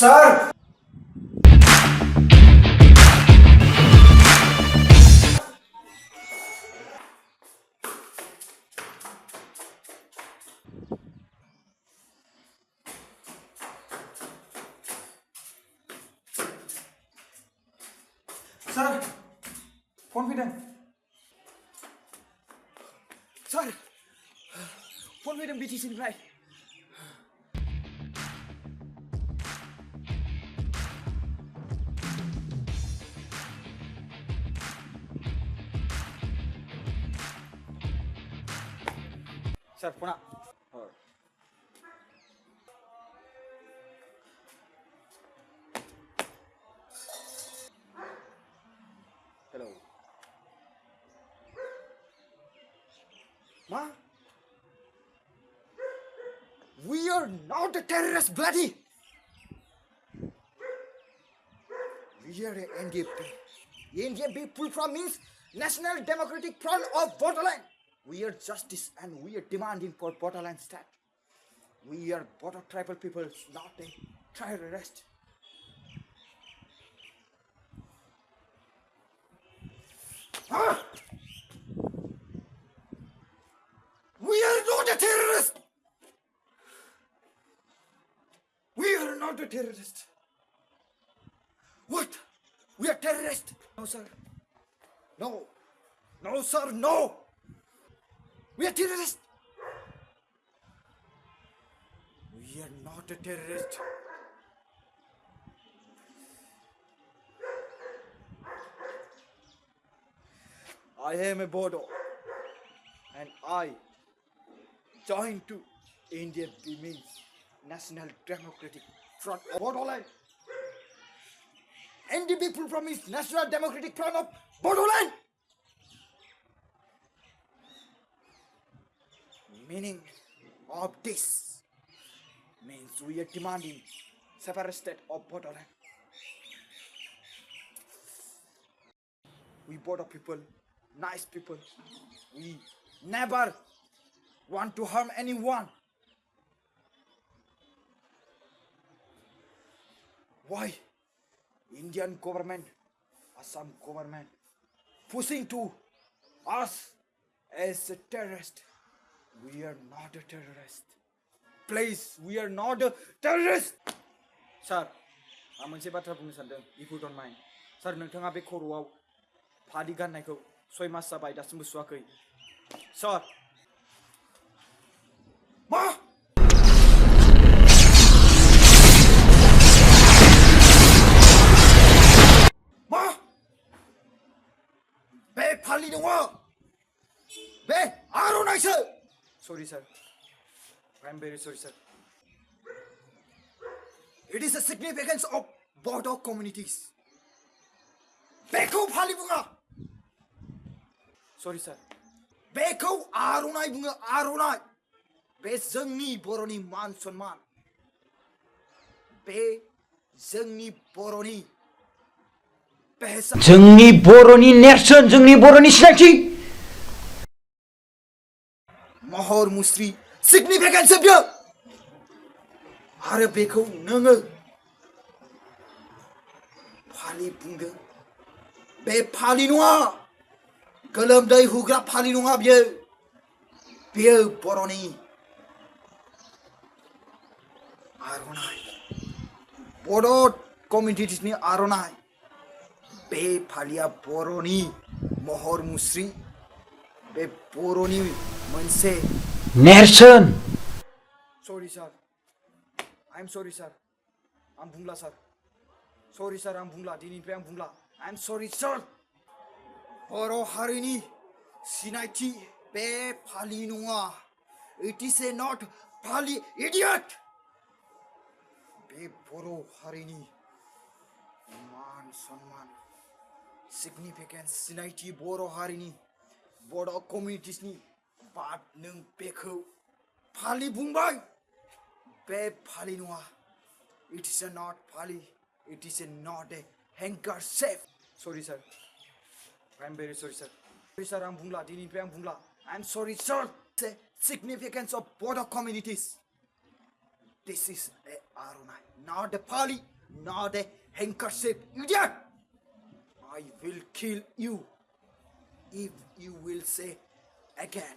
Sir! Sir! Phone fidang. Sir! Phone fidang BTC niफ्राय. Sir, phone uh. Hello. Ma? We are not a terrorist, bloody! We are a NDP. NDP full from means National Democratic Front of Bodoland. We are justice and we are demanding for Bodoland state. We are Bodo tribal people, not a terrorist. Ah! We are not a terrorist! We are not a terrorist. What? We are terrorists? No, sir. No. No, sir, no. We are terrorists. We are not a terrorist. I am a Bodo and I joined to NDP means National Democratic Front of Bodoland. NDP full from is National Democratic Front of Bodoland. Meaning of this means we are demanding separate state of Bodoland. We Bodo people, nice people, we never want to harm anyone. Why Indian government, Assam government pushing to us as a terrorist? We are not a terrorist. Please, we are not a terrorist. Sir, आं मोनसे बाथ्रा बुंनो सानदों. If you don't mind. Sir, नोंथाङा बे खर'आव फालि गाननायखौ 6 मास जाबाय दासिमबो सुवाखै. Sir. मा? मा? बे फालि नङा. बे आर'नाइसो. Sorry, sir. I'm very sorry, sir. It is a significance of Bodo communities. Beko phali bunga. Sorry, sir. Beko Aronai bunga Aronai. Be जोंनि बर'नि मान सन्मान. बे जोंनि बर'नि जोंनि बर'नि नेरसोन जोंनि बर'नि सिनायथि महर मुस्रि सिगनिफिकेन्स बियो आरो बेखौ नोङो फालि बुंदों बे फालि नङा गोलोमदै हुग्रा फालि नङा बियो बर'नि आर'नाइ बड' कमिउनिटिसनि आर'नाइ बे फालिया बर'नि महर मुस्रि बे बर'नि मोनसे नेरसोन. Sorry, sir. I'm sorry, sir. आं बुंला, sir. Sorry, sir. आं बुंला. दिनैनिफ्राय आं बुंला. I'm sorry, sir. बर' हारिनि सिनायथि बे फालि नङा. It is a not फालि, idiot. बे बर' हारिनि मान सन्मान significance सिनायथि बर' हारिनि बड' कमिउनिटिसनि बाट नों बेखौ फालि बुंबाय बे फालि नङा. It is a not फालि. It is a not a handkerchief. Sorry, sir. I'm very sorry, sir. Sorry, sir. आं बुंला. दिनैनिफ्राय आं बुंला. I'm sorry, sir. The significance of Bodo communities. This is a Aronai, not a Pali, not a handkerchief, idiot! I will kill you if you will say again.